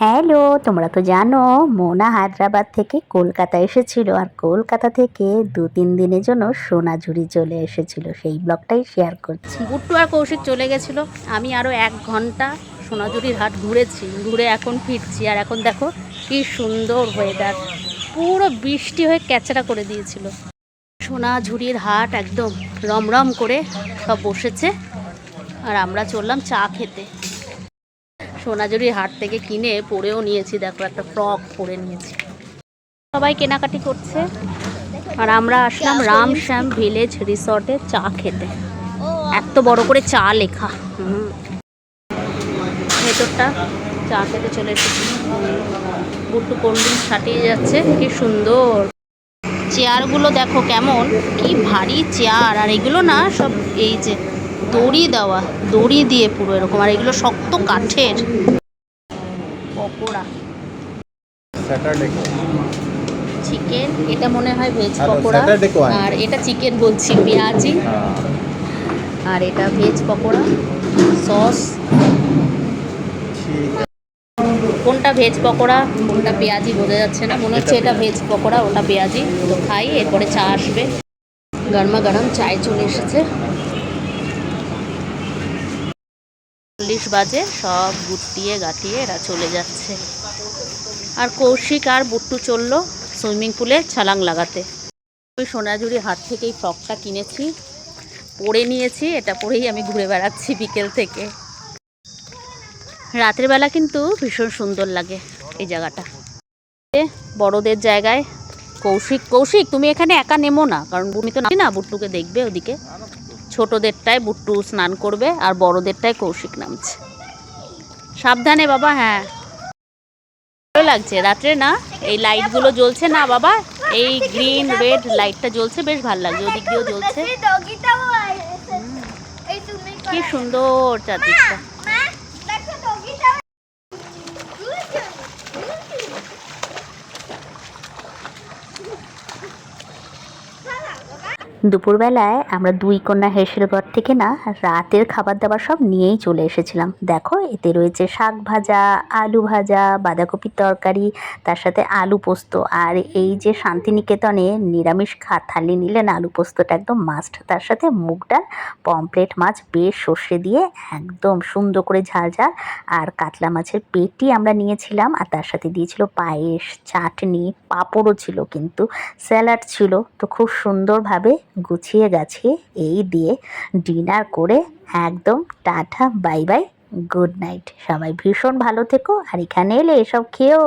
Hello, তোমরা তো জানো মোনা হায়দ্রাবাদ থেকে কলকাতা এসেছিল, আর কলকাতা থেকে 2-3 দিনের জন্য সোনাঝুরি চলে এসেছিল। সেই ব্লগটাই শেয়ার করছি। বুট্টু আর কৌশিক চলে গেছিল, আমি আরও 1 ঘন্টা সোনাঝুরির হাট ঘুরেছি, ঘুরে এখন ফিরছি। আর এখন দেখো কি সুন্দর ওয়েদার, পুরো বৃষ্টি হয়ে ক্যাচড়া করে দিয়েছিল। সোনাঝুরির হাট একদম রমরম করে সব বসেছে, আর আমরা চললাম চা খেতে। সোনাঝুরির হাট থেকে কিনে পরেও নিয়েছি, দেখো একটা ফ্রক পরে নিয়েছি। সবাই কেনাকাটি করছে, আর আমরা আসলাম রামশ্যাম ভিলেজ রিসর্টে চা খেতে। এত বড় করে চা লেখা, ভেতরটা চা খেতে চলে এসেছি। বুট্টু কোল্ড ড্রিঙ্কস ছাটিয়ে যাচ্ছে, কি সুন্দর চেয়ারগুলো দেখো, কেমন কি ভারী চেয়ার। আর এগুলো না সব এই যে দড়ি দেওয়া, দড়ি দিয়ে পুরো এরকম, আর এগুলো শক্ত কাঠের। পকোড়া, চিকেন, এটা মনে হয় ভেজ পকোড়া, আর এটা চিকেন বলছি, পেঁয়াজি। আর এটা ভেজ পকোড়া, সস। কোনটা ভেজ পকোড়া কোনটা পেঁয়াজি বোঝা যাচ্ছে না, মনে হচ্ছে এটা ভেজ পকোড়া, ওটা পেঁয়াজি। তো খাই, এরপরে চা আসবে। গরমা গরম চায় চলে এসেছে। 40 বাজে, সব গুটিয়ে গাটিয়ে এরা চলে যাচ্ছে। আর কৌশিক আর বুট্টু চললো সুইমিং পুলে ছালাং লাগাতে। ওই সোনাঝুরি হাট থেকে এই ফ্রকটা কিনেছি, পরে নিয়েছি। এটা পরেই আমি ঘুরে বেড়াচ্ছি বিকেল থেকে। রাতের বেলা কিন্তু ভীষণ সুন্দর লাগে এই জায়গাটা। বড়দের জায়গায় কৌশিক, কৌশিক তুমি এখানে একা নেমো না, কারণ তুমি তো না, বুট্টুকে দেখবে ওদিকে। ছোটদেরটায় বুট্টু স্নান করবে, আর বড়দেরটায় কৌশিক নামছে। সাবধানে বাবা। হ্যাঁ, ভালো লাগছে রাত্রে না, এই লাইটগুলো জ্বলছে না বাবা, এই গ্রিন রেড লাইটটা জ্বলছে, বেশ ভালো লাগছে। ওদিক দিয়েও জ্বলছে, কি সুন্দর চারদিকটা। দুপুরবেলায় আমরা 2 কন্যা হেসেলগড় থেকে না রাতের খাবার দাবার সব নিয়েই চলে এসেছিলাম। দেখো, এতে রয়েছে শাক ভাজা, আলু ভাজা, বাঁধাকপির তরকারি, তার সাথে আলু পোস্ত। আর এই যে শান্তিনিকেতনে নিরামিষ থালি নিলে না, আলু পোস্তটা একদম মাস্ট। তার সাথে মুগ ডাল, পমফ্রেট মাছ বেশ সর্ষে দিয়ে একদম সুন্দর করে ঝাল ঝাল, আর কাতলা মাছের পেটি আমরা নিয়েছিলাম। আর তার সাথে দিয়েছিল পায়েস, চাটনি, পাঁপড়ও ছিল, কিন্তু স্যালাড ছিল। তো খুব সুন্দরভাবে গুছিয়ে গাছিয়ে এই দিয়ে ডিনার করে একদম tata bye bye, good night. সবাই ভীষণ ভালো থেকো, আর এখানে এলে এসব খেয়েও।